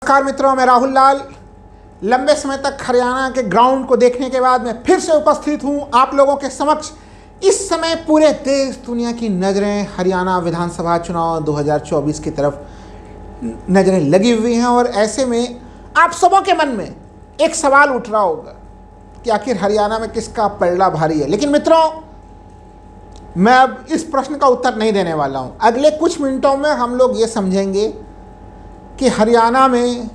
नमस्कार मित्रों, मैं राहुल लाल। लंबे समय तक हरियाणा के ग्राउंड को देखने के बाद मैं फिर से उपस्थित हूं आप लोगों के समक्ष। इस समय पूरे देश दुनिया की नज़रें हरियाणा विधानसभा चुनाव 2024 की तरफ नज़रें लगी हुई हैं और ऐसे में आप सबों के मन में एक सवाल उठ रहा होगा कि आखिर हरियाणा में किसका पलड़ा भारी है। लेकिन मित्रों, मैं अब इस प्रश्न का उत्तर नहीं देने वाला हूं। अगले कुछ मिनटों में हम लोग ये समझेंगे कि हरियाणा में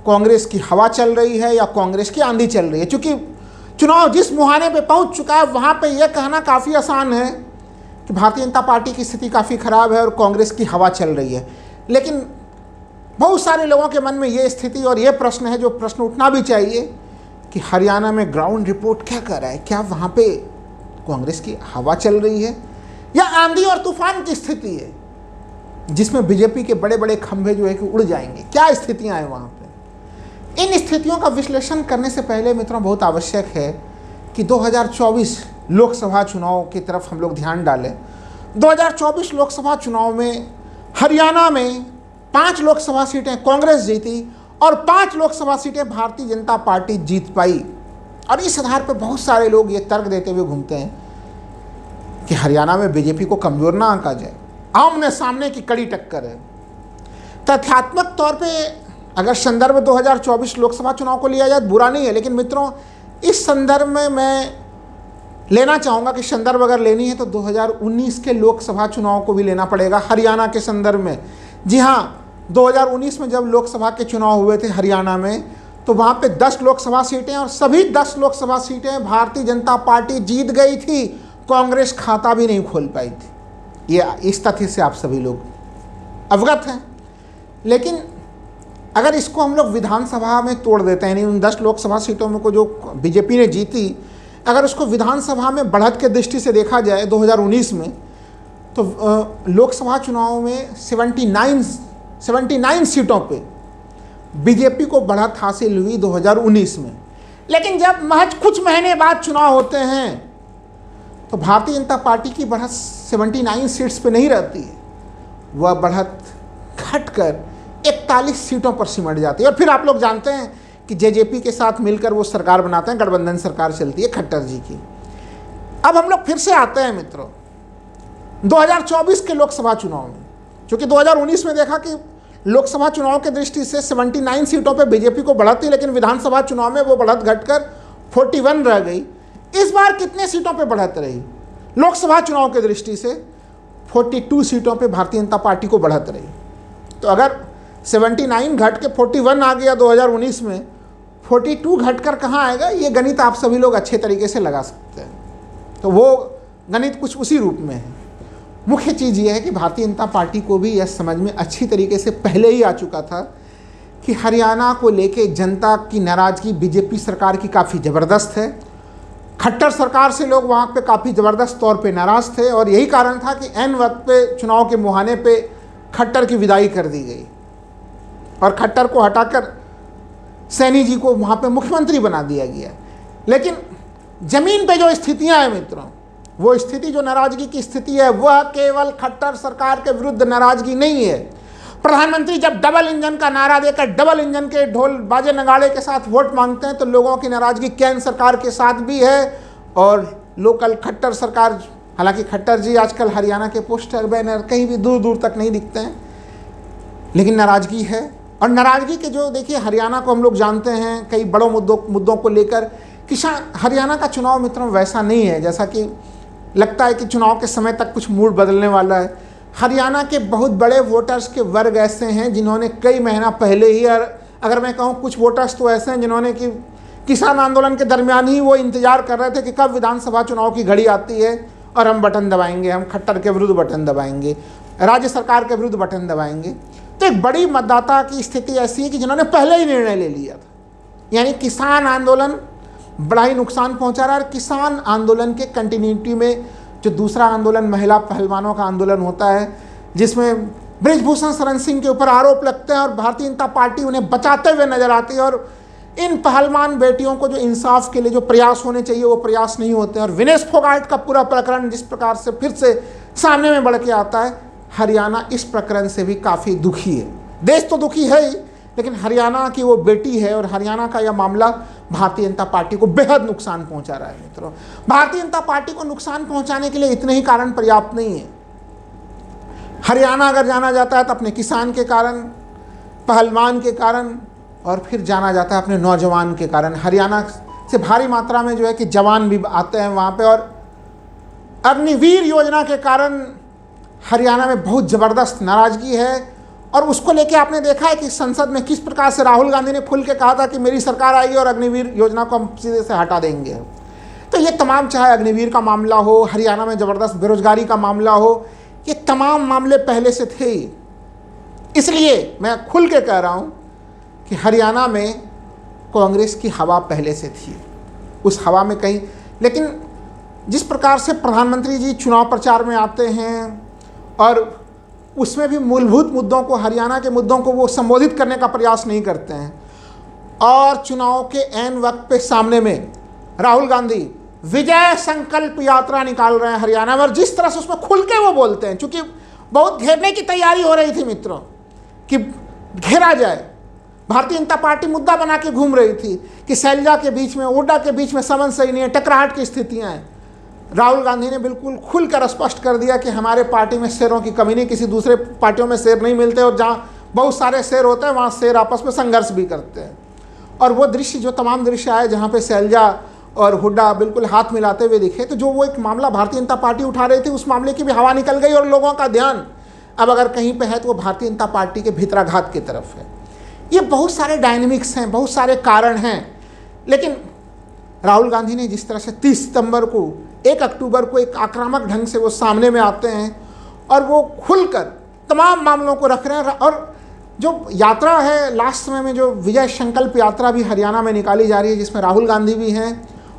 कांग्रेस की हवा चल रही है या कांग्रेस की आंधी चल रही है। क्योंकि चुनाव जिस मुहाने पे पहुंच चुका है वहाँ पे यह कहना काफ़ी आसान है कि भारतीय जनता पार्टी की स्थिति काफ़ी ख़राब है और कांग्रेस की हवा चल रही है। लेकिन बहुत सारे लोगों के मन में ये स्थिति और ये प्रश्न है, जो प्रश्न उठना भी चाहिए कि हरियाणा में ग्राउंड रिपोर्ट क्या कर रहा है। क्या वहाँ पे कांग्रेस की हवा चल रही है या आंधी और तूफान की स्थिति है जिसमें बीजेपी के बड़े बड़े खंभे जो है कि उड़ जाएंगे? क्या स्थितियां हैं वहाँ पे? इन स्थितियों का विश्लेषण करने से पहले मित्रों बहुत आवश्यक है कि 2024 लोकसभा चुनाव की तरफ हम लोग ध्यान डालें। 2024 लोकसभा चुनाव में हरियाणा में 5 लोकसभा सीटें कांग्रेस जीती और 5 लोकसभा सीटें भारतीय जनता पार्टी जीत पाई। और इस आधार पर बहुत सारे लोग ये तर्क देते हुए घूमते हैं कि हरियाणा में बीजेपी को कमजोर ना आंका जाए, आमने सामने की कड़ी टक्कर है। तथ्यात्मक तौर पे अगर संदर्भ 2024 लोकसभा चुनाव को लिया जाए बुरा नहीं है, लेकिन मित्रों इस संदर्भ में मैं लेना चाहूँगा कि संदर्भ अगर लेनी है तो 2019 के लोकसभा चुनाव को भी लेना पड़ेगा हरियाणा के संदर्भ में। जी हाँ, 2019 में जब लोकसभा के चुनाव हुए थे हरियाणा में तो वहाँ पे 10 लोकसभा सीटें और सभी 10 लोकसभा सीटें भारतीय जनता पार्टी जीत गई थी। कांग्रेस खाता भी नहीं खोल पाई थी। ये इस तथ्य से आप सभी लोग अवगत हैं। लेकिन अगर इसको हम लोग विधानसभा में तोड़ देते हैं, यानी उन 10 लोकसभा सीटों में को जो बीजेपी ने जीती, अगर उसको विधानसभा में बढ़त के दृष्टि से देखा जाए 2019 में, तो लोकसभा चुनाव में 79 सीटों पे बीजेपी को बढ़त हासिल हुई 2019 में। लेकिन जब महज कुछ महीने बाद चुनाव होते हैं तो भारतीय जनता पार्टी की बढ़त 79 सीट्स पे नहीं रहती है, वह बढ़त घटकर 41 सीटों पर सिमट जाती है। और फिर आप लोग जानते हैं कि जेजेपी के साथ मिलकर वो सरकार बनाते हैं, गठबंधन सरकार चलती है खट्टर जी की। अब हम लोग फिर से आते हैं मित्रों 2024 के लोकसभा चुनाव में, क्योंकि 2019 में देखा कि लोकसभा चुनाव के दृष्टि से 79 सीटों पर बीजेपी को बढ़त थी, लेकिन विधानसभा चुनाव में वो बढ़त घटकर 41 रह गई। इस बार कितने सीटों पे बढ़त रही? लोकसभा चुनाव के दृष्टि से 42 सीटों पे भारतीय जनता पार्टी को बढ़त रही। तो अगर 79 घट के 41 आ गया 2019 में, 42 घटकर कहाँ आएगा? ये गणित आप सभी लोग अच्छे तरीके से लगा सकते हैं। तो वो गणित कुछ उसी रूप में है। मुख्य चीज़ ये है कि भारतीय जनता पार्टी को भी यह समझ में अच्छी तरीके से पहले ही आ चुका था कि हरियाणा को लेके जनता की नाराज़गी बीजेपी सरकार की काफ़ी ज़बरदस्त है। खट्टर सरकार से लोग वहाँ पे काफ़ी ज़बरदस्त तौर पे नाराज़ थे और यही कारण था कि ऐन वक्त पे चुनाव के मुहाने पे खट्टर की विदाई कर दी गई और खट्टर को हटाकर सैनी जी को वहाँ पे मुख्यमंत्री बना दिया गया। लेकिन ज़मीन पे जो स्थितियाँ हैं मित्रों, वो स्थिति जो नाराज़गी की स्थिति है वह केवल खट्टर सरकार के विरुद्ध नाराज़गी नहीं है। प्रधानमंत्री जब डबल इंजन का नारा देकर डबल इंजन के ढोल बाजे नगाड़े के साथ वोट मांगते हैं तो लोगों की नाराज़गी केंद्र सरकार के साथ भी है और लोकल खट्टर सरकार। हालांकि खट्टर जी आजकल हरियाणा के पोस्टर बैनर कहीं भी दूर दूर तक नहीं दिखते हैं, लेकिन नाराज़गी है। और नाराज़गी के जो देखिए हरियाणा को हम लोग जानते हैं कई बड़ों मुद्दों को लेकर। किसान हरियाणा का चुनाव मित्रों वैसा नहीं है जैसा कि लगता है कि चुनाव के समय तक कुछ मूड बदलने वाला है। हरियाणा के बहुत बड़े वोटर्स के वर्ग ऐसे हैं जिन्होंने कई महीना पहले ही, और अगर मैं कहूँ कुछ वोटर्स तो ऐसे हैं जिन्होंने कि किसान आंदोलन के दरमियान ही वो इंतजार कर रहे थे कि कब विधानसभा चुनाव की घड़ी आती है और हम बटन दबाएंगे, हम खट्टर के विरुद्ध बटन दबाएंगे, राज्य सरकार के विरुद्ध बटन दबाएंगे। तो एक बड़ी मतदाता की स्थिति ऐसी है कि जिन्होंने पहले ही निर्णय ले लिया था। यानी किसान आंदोलन बड़ा ही नुकसान पहुँचा रहा है। और किसान आंदोलन के कंटिन्यूटी में जो दूसरा आंदोलन महिला पहलवानों का आंदोलन होता है, जिसमें बृजभूषण शरण सिंह के ऊपर आरोप लगते हैं और भारतीय जनता पार्टी उन्हें बचाते हुए नजर आती है। और इन पहलवान बेटियों को जो इंसाफ के लिए जो प्रयास होने चाहिए वो प्रयास नहीं होते हैं। और विनेश फोगाट का पूरा प्रकरण जिस प्रकार से फिर से सामने में बढ़ के आता है, हरियाणा इस प्रकरण से भी काफ़ी दुखी है। देश तो दुखी है ही, लेकिन हरियाणा की वो बेटी है और हरियाणा का यह मामला भारतीय जनता पार्टी को बेहद नुकसान पहुंचा रहा है मित्रों। भारतीय जनता पार्टी को नुकसान पहुंचाने के लिए इतने ही कारण पर्याप्त नहीं है। हरियाणा अगर जाना जाता है तो अपने किसान के कारण, पहलवान के कारण, और फिर जाना जाता है अपने नौजवान के कारण। हरियाणा से भारी मात्रा में जो है कि जवान भी आते हैं वहाँ पे, और अग्निवीर योजना के कारण हरियाणा में बहुत ज़बरदस्त नाराज़गी है। और उसको लेके आपने देखा है कि संसद में किस प्रकार से राहुल गांधी ने खुल के कहा था कि मेरी सरकार आएगी और अग्निवीर योजना को हम सीधे से हटा देंगे। तो ये तमाम, चाहे अग्निवीर का मामला हो, हरियाणा में ज़बरदस्त बेरोजगारी का मामला हो, ये तमाम मामले पहले से थे। इसलिए मैं खुल के कह रहा हूँ कि हरियाणा में कांग्रेस की हवा पहले से थी, उस हवा में कहीं, लेकिन जिस प्रकार से प्रधानमंत्री जी चुनाव प्रचार में आते हैं और उसमें भी मूलभूत मुद्दों को, हरियाणा के मुद्दों को वो संबोधित करने का प्रयास नहीं करते हैं, और चुनाव के ऐन वक्त पे सामने में राहुल गांधी विजय संकल्प यात्रा निकाल रहे हैं हरियाणा में, और जिस तरह से उसमें खुल के वो बोलते हैं, चूंकि बहुत घेरने की तैयारी हो रही थी मित्रों कि घेरा जाए। भारतीय जनता पार्टी मुद्दा बना के घूम रही थी कि शैलजा के बीच में, हुड्डा के बीच में समझ सही नहीं है, टकराहट की स्थितियां हैं। राहुल गांधी ने बिल्कुल खुलकर स्पष्ट कर दिया कि हमारे पार्टी में शेरों की कमी नहीं, किसी दूसरे पार्टियों में शेर नहीं मिलते, और जहाँ बहुत सारे शेर होते हैं वहाँ शेर आपस में संघर्ष भी करते हैं। और वो दृश्य, जो तमाम दृश्य आए जहाँ पे शैलजा और हुड्डा बिल्कुल हाथ मिलाते हुए दिखे, तो जो वो एक मामला भारतीय जनता पार्टी उठा रही थी, उस मामले की भी हवा निकल गई, और लोगों का ध्यान अब अगर कहीं पे है तो वो भारतीय जनता पार्टी के भीतराघात की तरफ है। ये बहुत सारे डायनेमिक्स हैं, बहुत सारे कारण हैं, लेकिन राहुल गांधी ने जिस तरह से 30 सितंबर को, 1 अक्टूबर को एक आक्रामक ढंग से वो सामने में आते हैं और वो खुलकर तमाम मामलों को रख रहे हैं। और जो यात्रा है लास्ट समय में, जो विजय संकल्प यात्रा भी हरियाणा में निकाली जा रही है, जिसमें राहुल गांधी भी हैं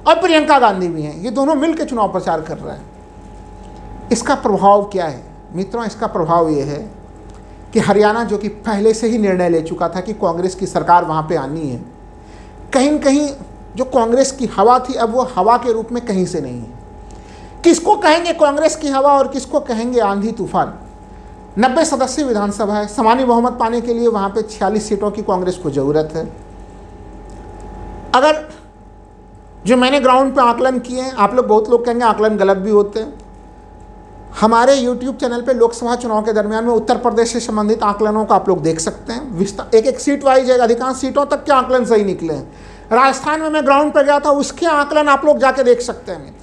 और प्रियंका गांधी भी हैं, ये दोनों मिलकर चुनाव प्रचार कर रहे हैं। इसका प्रभाव क्या है मित्रों? इसका प्रभाव ये है कि हरियाणा, जो कि पहले से ही निर्णय ले चुका था कि कांग्रेस की सरकार वहाँ पे आनी है, कहीं न कहीं जो कांग्रेस की हवा थी, अब वो हवा के रूप में कहीं से नहीं है। किसको कहेंगे कांग्रेस की हवा और किसको कहेंगे आंधी तूफान? 90 सदस्यीय विधानसभा है, सामान्य बहुमत पाने के लिए वहाँ पे 46 सीटों की कांग्रेस को ज़रूरत है। अगर जो मैंने ग्राउंड पे आकलन किए हैं, आप लोग, बहुत लोग कहेंगे आकलन गलत भी होते हैं। हमारे YouTube चैनल पे लोकसभा चुनाव के दरमियान में उत्तर प्रदेश से संबंधित आकलनों को आप लोग देख सकते हैं। एक एक सीट वाइज, अधिकांश सीटों तक के आकलन सही निकले हैं। राजस्थान में मैं ग्राउंड पर गया था, उसके आकलन आप लोग जाके देख सकते हैं मित्र।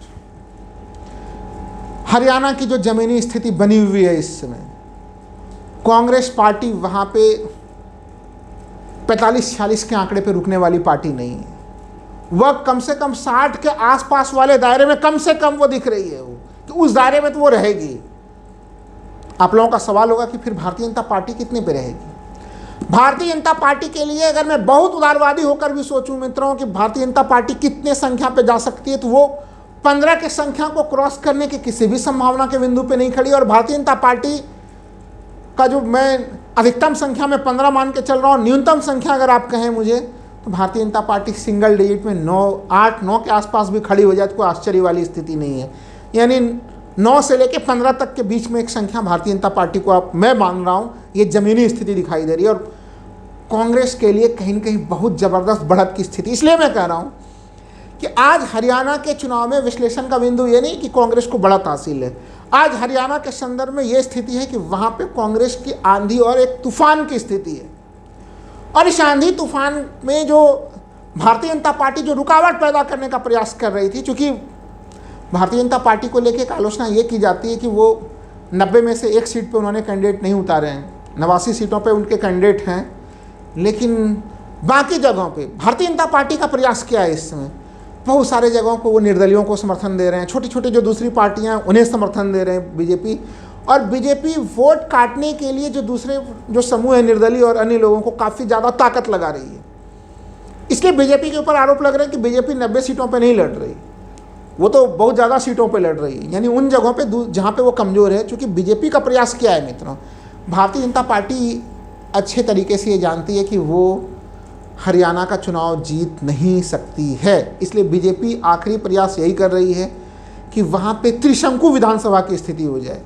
हरियाणा की जो जमीनी स्थिति बनी हुई है इस समय, कांग्रेस पार्टी वहाँ पे 45-46 के आंकड़े पे रुकने वाली पार्टी नहीं है। वह कम से कम 60 के आसपास वाले दायरे में कम से कम वो दिख रही है, वो तो उस दायरे में तो वो रहेगी। आप लोगों का सवाल होगा कि फिर भारतीय जनता पार्टी कितने पे रहेगी? भारतीय जनता पार्टी के लिए अगर मैं बहुत उदारवादी होकर भी सोचूं मित्रों कि भारतीय जनता पार्टी कितने संख्या पे जा सकती है, तो वो 15 के संख्या को क्रॉस करने की किसी भी संभावना के बिंदु पे नहीं खड़ी। और भारतीय जनता पार्टी का जो मैं अधिकतम संख्या में 15 मान के चल रहा हूँ, न्यूनतम संख्या अगर आप कहें मुझे, तो Bharatiya Janata party single digit में 8-9 के आसपास भी खड़ी हो जाए तो कोई आश्चर्य वाली स्थिति नहीं है। यानी 9 से लेकर 15 तक के बीच में एक संख्या भारतीय जनता पार्टी को आप, मैं मान रहा हूँ, ये जमीनी स्थिति दिखाई दे रही है। और कांग्रेस के लिए कहीं न कहीं बहुत ज़बरदस्त बढ़त की स्थिति। इसलिए मैं कह रहा हूँ कि आज हरियाणा के चुनाव में विश्लेषण का बिंदु ये नहीं कि कांग्रेस को बढ़त हासिल है। आज हरियाणा के संदर्भ में ये स्थिति है कि वहाँ पे कांग्रेस की आंधी और एक तूफान की स्थिति है। और इस आंधी तूफान में जो भारतीय जनता पार्टी जो रुकावट पैदा करने का प्रयास कर रही थी, चूँकि भारतीय जनता पार्टी को लेकर एक आलोचना ये की जाती है कि वो 90 में से एक सीट पे उन्होंने कैंडिडेट नहीं उतारे हैं, 89 सीटों पे उनके कैंडिडेट हैं, लेकिन बाकी जगहों पे भारतीय जनता पार्टी का प्रयास क्या है? इस समय बहुत सारे जगहों को वो निर्दलियों को समर्थन दे रहे हैं, छोटी छोटी जो दूसरी पार्टियां उन्हें समर्थन दे रहे हैं बीजेपी, और बीजेपी वोट काटने के लिए जो दूसरे जो समूह है निर्दलीय और अन्य लोगों को काफ़ी ज़्यादा ताकत लगा रही है। इसलिए बीजेपी के ऊपर आरोप लग रहे हैं कि बीजेपी 90 सीटों पर नहीं लड़ रही, वो तो बहुत ज़्यादा सीटों पे लड़ रही है, यानी उन जगहों पे जहाँ पे वो कमज़ोर है। क्योंकि बीजेपी का प्रयास क्या है मित्रों? भारतीय जनता पार्टी अच्छे तरीके से ये जानती है कि वो हरियाणा का चुनाव जीत नहीं सकती है, इसलिए बीजेपी आखिरी प्रयास यही कर रही है कि वहाँ पे त्रिशंकु विधानसभा की स्थिति हो जाए,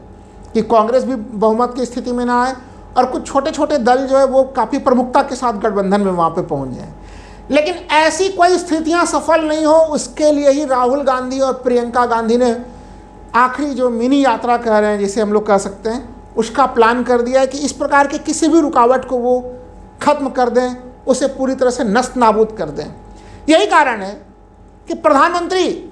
कि कांग्रेस भी बहुमत की स्थिति में ना आए और कुछ छोटे छोटे दल जो है वो काफ़ी प्रमुखता के साथ गठबंधन में वहाँ पे पहुँच जाएं। लेकिन ऐसी कोई स्थितियाँ सफल नहीं हो, उसके लिए ही राहुल गांधी और प्रियंका गांधी ने आखिरी जो मिनी यात्रा कह रहे हैं, जिसे हम लोग कह सकते हैं, उसका प्लान कर दिया है कि इस प्रकार के किसी भी रुकावट को वो खत्म कर दें, उसे पूरी तरह से नष्ट नाबूद कर दें। यही कारण है कि प्रधानमंत्री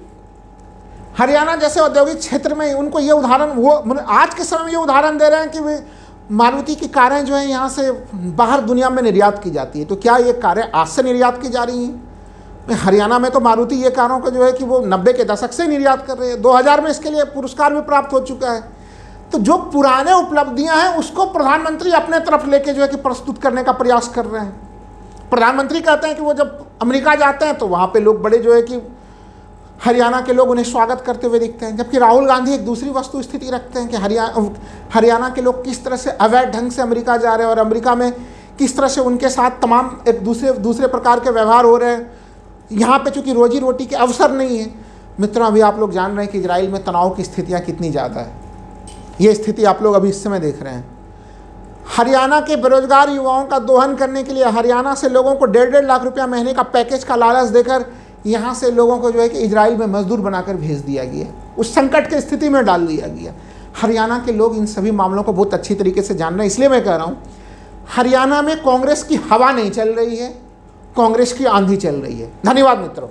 हरियाणा जैसे औद्योगिक क्षेत्र में उनको ये उदाहरण, वो आज के समय में ये उदाहरण दे रहे हैं कि मारुति की कारें जो है यहाँ से बाहर दुनिया में निर्यात की जाती है। तो क्या ये कारें आज से निर्यात की जा रही हैं? हरियाणा में तो मारुति ये कारों को जो है कि वो 90 के दशक से निर्यात कर रही है। 2000 में इसके लिए पुरस्कार भी प्राप्त हो चुका है। तो जो पुराने उपलब्धियां हैं उसको प्रधानमंत्री अपने तरफ लेके जो है कि प्रस्तुत करने का प्रयास कर रहे हैं। प्रधानमंत्री कहते हैं कि वो जब अमेरिका जाते हैं तो वहाँ पे लोग बड़े जो है कि हरियाणा के लोग उन्हें स्वागत करते हुए दिखते हैं, जबकि राहुल गांधी एक दूसरी वस्तु स्थिति रखते हैं कि हरियाणा के लोग किस तरह से अवैध ढंग से अमेरिका जा रहे हैं और अमेरिका में किस तरह से उनके साथ तमाम एक दूसरे प्रकार के व्यवहार हो रहे हैं। यहाँ पे चूँकि रोजी रोटी के अवसर नहीं है। मित्रों, अभी आप लोग जान रहे हैं कि इजराइल में तनाव की स्थितियाँ कितनी ज़्यादा है। ये स्थिति आप लोग अभी इस समय देख रहे हैं। हरियाणा के बेरोजगार युवाओं का दोहन करने के लिए हरियाणा से लोगों को 1.5 लाख रुपया महीने का पैकेज का लालच देकर यहाँ से लोगों को जो है कि इजराइल में मजदूर बनाकर भेज दिया गया, उस संकट की स्थिति में डाल दिया गया। हरियाणा के लोग इन सभी मामलों को बहुत अच्छी तरीके से जान रहे हैं। इसलिए मैं कह रहा हूँ, हरियाणा में कांग्रेस की हवा नहीं चल रही है, कांग्रेस की आंधी चल रही है। धन्यवाद मित्रों।